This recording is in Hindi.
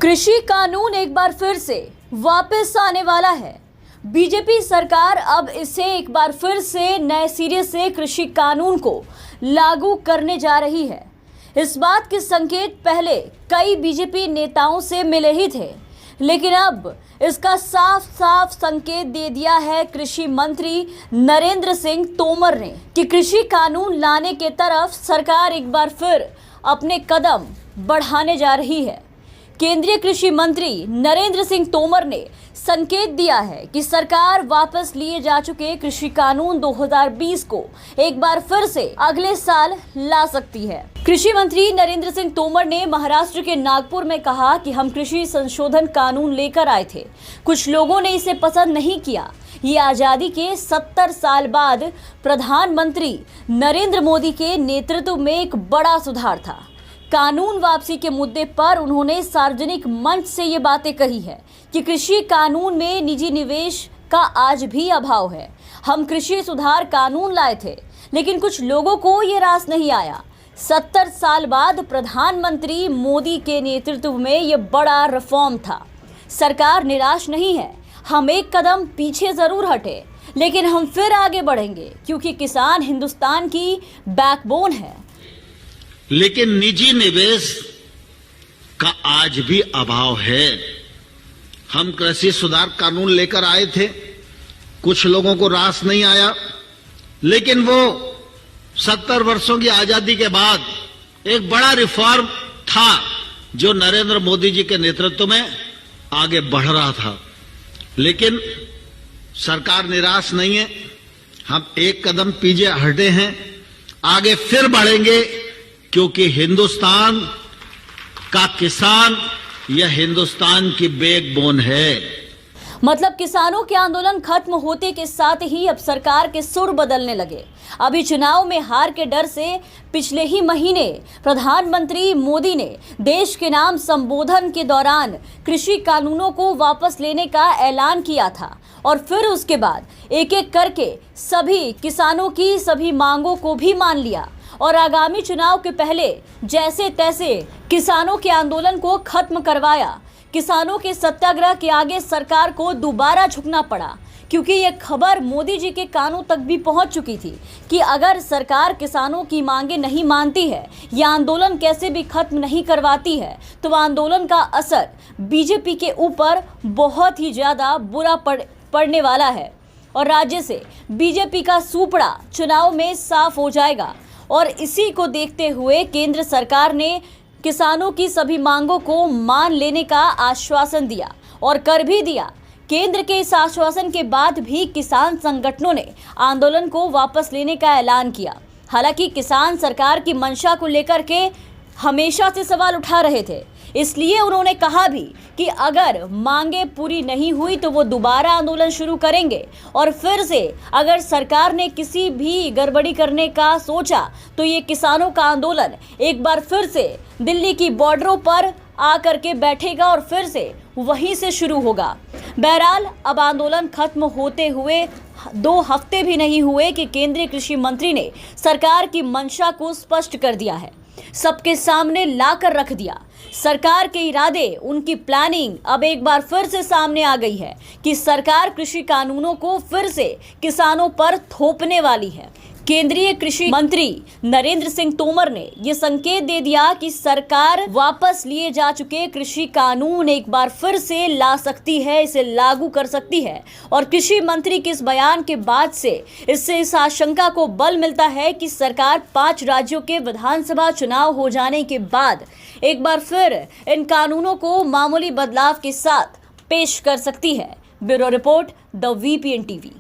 कृषि कानून एक बार फिर से वापस आने वाला है। बीजेपी सरकार अब इसे एक बार फिर से नए सिरे से कृषि कानून को लागू करने जा रही है। इस बात के संकेत पहले कई बीजेपी नेताओं से मिले ही थे, लेकिन अब इसका साफ साफ संकेत दे दिया है कृषि मंत्री नरेंद्र सिंह तोमर ने कि कृषि कानून लाने के तरफ सरकार एक बार फिर अपने कदम बढ़ाने जा रही है। केंद्रीय कृषि मंत्री नरेंद्र सिंह तोमर ने संकेत दिया है कि सरकार वापस लिए जा चुके कृषि कानून 2020 को एक बार फिर से अगले साल ला सकती है। कृषि मंत्री नरेंद्र सिंह तोमर ने महाराष्ट्र के नागपुर में कहा कि हम कृषि संशोधन कानून लेकर आए थे, कुछ लोगों ने इसे पसंद नहीं किया। ये आज़ादी के 70 साल बाद प्रधानमंत्री नरेंद्र मोदी के नेतृत्व में एक बड़ा सुधार था। कानून वापसी के मुद्दे पर उन्होंने सार्वजनिक मंच से ये बातें कही है कि कृषि कानून में निजी निवेश का आज भी अभाव है। हम कृषि सुधार कानून लाए थे, लेकिन कुछ लोगों को ये रास नहीं आया। 70 साल बाद प्रधानमंत्री मोदी के नेतृत्व में ये बड़ा रिफॉर्म था। सरकार निराश नहीं है, हम एक कदम पीछे जरूर हटे, लेकिन हम फिर आगे बढ़ेंगे क्योंकि किसान हिंदुस्तान की बैकबोन है। लेकिन निजी निवेश का आज भी अभाव है। हम कृषि सुधार कानून लेकर आए थे, कुछ लोगों को रास नहीं आया, लेकिन वो 70 वर्षों की आजादी के बाद एक बड़ा रिफॉर्म था जो नरेंद्र मोदी जी के नेतृत्व में आगे बढ़ रहा था। लेकिन सरकार निराश नहीं है, हम एक कदम पीछे हटे हैं, आगे फिर बढ़ेंगे क्योंकि हिंदुस्तान का किसान यह हिंदुस्तान की बैकबोन है। मतलब किसानों के आंदोलन खत्म होते के साथ ही अब सरकार के सुर बदलने लगे। अभी चुनाव में हार के डर से पिछले ही महीने प्रधानमंत्री मोदी ने देश के नाम संबोधन के दौरान कृषि कानूनों को वापस लेने का ऐलान किया था और फिर उसके बाद एक एक करके सभी किसानों की सभी मांगों को भी मान लिया और आगामी चुनाव के पहले जैसे तैसे किसानों के आंदोलन को खत्म करवाया। किसानों के सत्याग्रह के आगे सरकार को दोबारा झुकना पड़ा क्योंकि ये खबर मोदी जी के कानों तक भी पहुंच चुकी थी कि अगर सरकार किसानों की मांगे नहीं मानती है या आंदोलन कैसे भी खत्म नहीं करवाती है तो आंदोलन का असर बीजेपी के ऊपर बहुत ही ज़्यादा बुरा पड़ने वाला है और राज्य से बीजेपी का सूपड़ा चुनाव में साफ हो जाएगा। और इसी को देखते हुए केंद्र सरकार ने किसानों की सभी मांगों को मान लेने का आश्वासन दिया और कर भी दिया। केंद्र के इस आश्वासन के बाद भी किसान संगठनों ने आंदोलन को वापस लेने का ऐलान किया। हालांकि किसान सरकार की मंशा को लेकर के हमेशा से सवाल उठा रहे थे, इसलिए उन्होंने कहा भी कि अगर मांगे पूरी नहीं हुई तो वो दोबारा आंदोलन शुरू करेंगे और फिर से अगर सरकार ने किसी भी गड़बड़ी करने का सोचा तो ये किसानों का आंदोलन एक बार फिर से दिल्ली की बॉर्डरों पर आकर के बैठेगा और फिर से वहीं से शुरू होगा। बहरहाल अब आंदोलन खत्म होते हुए 2 हफ्ते भी नहीं हुए कि केंद्रीय कृषि मंत्री ने सरकार की मंशा को स्पष्ट कर दिया है, सबके सामने लाकर रख दिया। सरकार के इरादे, उनकी प्लानिंग अब एक बार फिर से सामने आ गई है कि सरकार कृषि कानूनों को फिर से किसानों पर थोपने वाली है। केंद्रीय कृषि मंत्री नरेंद्र सिंह तोमर ने ये संकेत दे दिया कि सरकार वापस लिए जा चुके कृषि कानून एक बार फिर से ला सकती है, इसे लागू कर सकती है। और कृषि मंत्री के इस बयान के बाद से इससे इस आशंका को बल मिलता है कि सरकार 5 राज्यों के विधानसभा चुनाव हो जाने के बाद एक बार फिर इन कानूनों को मामूली बदलाव के साथ पेश कर सकती है। Bureau report, the VPN TV।